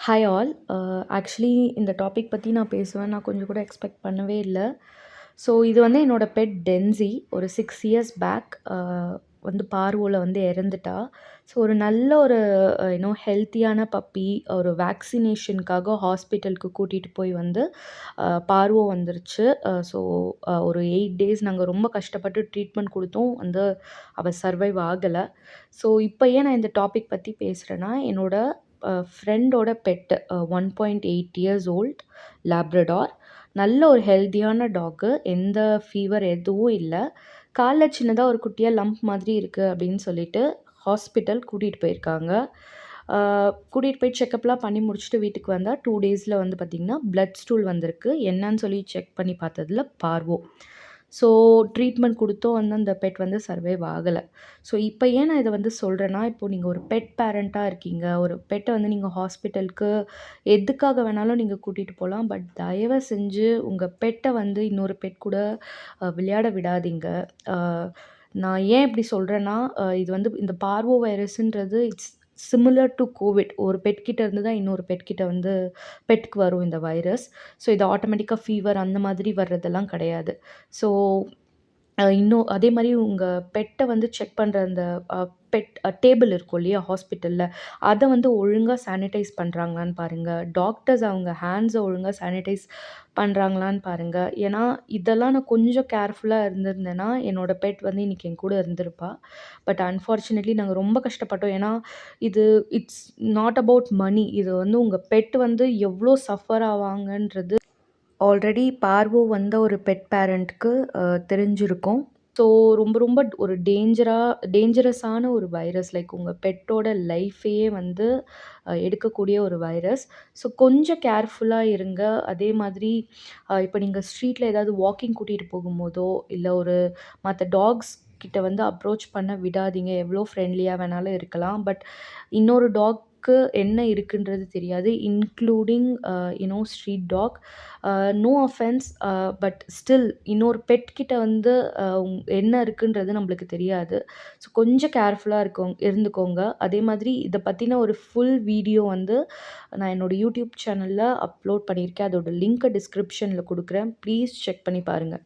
Hi all. Actually இந்த topic பற்றி நான் பேசுவேன் நான் கொஞ்சம் கூட எக்ஸ்பெக்ட் பண்ணவே இல்லை. ஸோ இது வந்து என்னோட பெட் டென்சி ஒரு 6 இயர்ஸ் பேக் வந்து பார்வோவில் வந்து இறந்துட்டா. ஸோ ஒரு நல்ல ஒரு ஹெல்த்தியான பப்பி ஒரு வேக்சினேஷனுக்காக ஹாஸ்பிட்டலுக்கு கூட்டிகிட்டு போய் வந்து பார்வோ வந்துருச்சு. ஸோ ஒரு 8 டேஸ் நாங்கள் ரொம்ப கஷ்டப்பட்டு ட்ரீட்மெண்ட் கொடுத்தோம் வந்து அவள் சர்வைவ் ஆகலை. ஸோ இப்போ ஏன் நான் இந்த டாபிக் பற்றி பேசுகிறேன்னா என்னோட ஃப்ரெண்டோட பெட்டு 1.8 இயர்ஸ் ஓல்ட் லேப்ரடார். நல்ல ஒரு ஹெல்த்தியான டாக்கு. எந்த ஃபீவர் எதுவும் இல்லை. காலில் சின்னதாக ஒரு குட்டியாக லம்ப் மாதிரி இருக்குது அப்படின்னு சொல்லிட்டு ஹாஸ்பிட்டல் கூட்டிகிட்டு போயிருக்காங்க. கூட்டிகிட்டு போய் செக்கப்லாம் பண்ணி முடிச்சுட்டு வீட்டுக்கு வந்தால் 2 டேஸில் வந்து பார்த்திங்கன்னா பிளட் ஸ்டூல் வந்திருக்கு. என்னன்னு சொல்லி செக் பண்ணி பார்த்ததில் பார்வோ. ஸோ ட்ரீட்மெண்ட் கொடுத்தும் வந்து அந்த பெட் வந்து சர்வைவ் ஆகலை. ஸோ இப்போ ஏன் நான் இதை வந்து சொல்கிறேன்னா, இப்போது நீங்கள் ஒரு பெட் பேரண்ட்டாக இருக்கீங்க. ஒரு பெட்டை வந்து நீங்கள் ஹாஸ்பிட்டலுக்கு எதுக்காக வேணாலும் நீங்கள் கூட்டிகிட்டு போகலாம். பட் தயவு செஞ்சு உங்கள் பெட்டை வந்து இன்னொரு பெட் கூட விளையாட விடாதீங்க. நான் ஏன் இப்படி சொல்கிறேன்னா, இது வந்து இந்த பார்வோ வைரஸ்ன்றது இட்ஸ் சிமிலர் டு கோவிட். ஒரு பெட் கிட்ட இருந்து தான் இன்னொரு பெட் கிட்ட வந்து பெட்க்கு வரும் இந்த வைரஸ். ஸோ இது ஆட்டோமேட்டிக்காக ஃபீவர் அந்த மாதிரி வர்றதெல்லாம் கிடையாது. ஸோ இன்னும் அதே மாரி உங்க பெட்ட வந்து செக் பண்ற அந்த பெட் டேபிள் இருக்கும் இல்லையா ஹாஸ்பிட்டல்ல, அத வந்து ஒழுங்கா சானிடைஸ் பண்றாங்களான்னு பாருங்க. டாக்டர்ஸ் அவங்க ஹேண்ட்ஸ ஒழுங்கா சானிடைஸ் பண்றாங்களான்னு பாருங்க. ஏன்னா, இதெல்லாம் நான் கொஞ்சம் கேர்ஃபுல்லா இருந்திருந்தேன்னா, என்னோட பெட் வந்து இன்னைக்கு என் கூட இருந்திருப்பா. பட் அன்ஃபார்ச்சுனேட்லி நாங்க ரொம்ப கஷ்டப்பட்டோம். ஏன்னா, இது இட்ஸ் நாட் அபவுட் மனி. இது வந்து உங்க பெட் வந்து எவ்ளோ சஃபர் ஆவாங்கன்றது ஆல்ரெடி பார்வோ வந்த ஒரு பெட் பேரண்ட்க்கு தெரிஞ்சிருக்கும். ஸோ ரொம்ப ரொம்ப ஒரு டேஞ்சரஸான ஒரு வைரஸ். லைக் உங்கள் பெட்டோட லைஃபையே வந்து எடுக்கக்கூடிய ஒரு வைரஸ். ஸோ கொஞ்சம் கேர்ஃபுல்லாக இருங்க. அதே மாதிரி இப்போ நீங்கள் ஸ்ட்ரீட்டில் ஏதாவது வாக்கிங் கூட்டிகிட்டு போகும்போதோ, இல்லை ஒரு மற்ற டாக்ஸ் கிட்ட வந்து அப்ரோச் பண்ண விடாதீங்க. எவ்வளோ ஃப்ரெண்ட்லியாக வேணாலும் இருக்கலாம். பட் இன்னொரு டாக்க்கு என்ன இருக்குன்றது தெரியாது. Including street dog. No offence. But still இன்னொரு பெட் கிட்ட வந்து என்ன இருக்குன்றது நம்மளுக்கு தெரியாது. ஸோ கொஞ்சம் கேர்ஃபுல்லாக இருந்துக்கோங்க. அதே மாதிரி இதை பற்றின ஒரு ஃபுல் வீடியோ வந்து நான் என்னோட யூடியூப் சேனலில் அப்லோட் பண்ணியிருக்கேன். அதோட லிங்க்கை டிஸ்கிரிப்ஷனில் கொடுக்குறேன். ப்ளீஸ் செக் பண்ணி பாருங்கள்.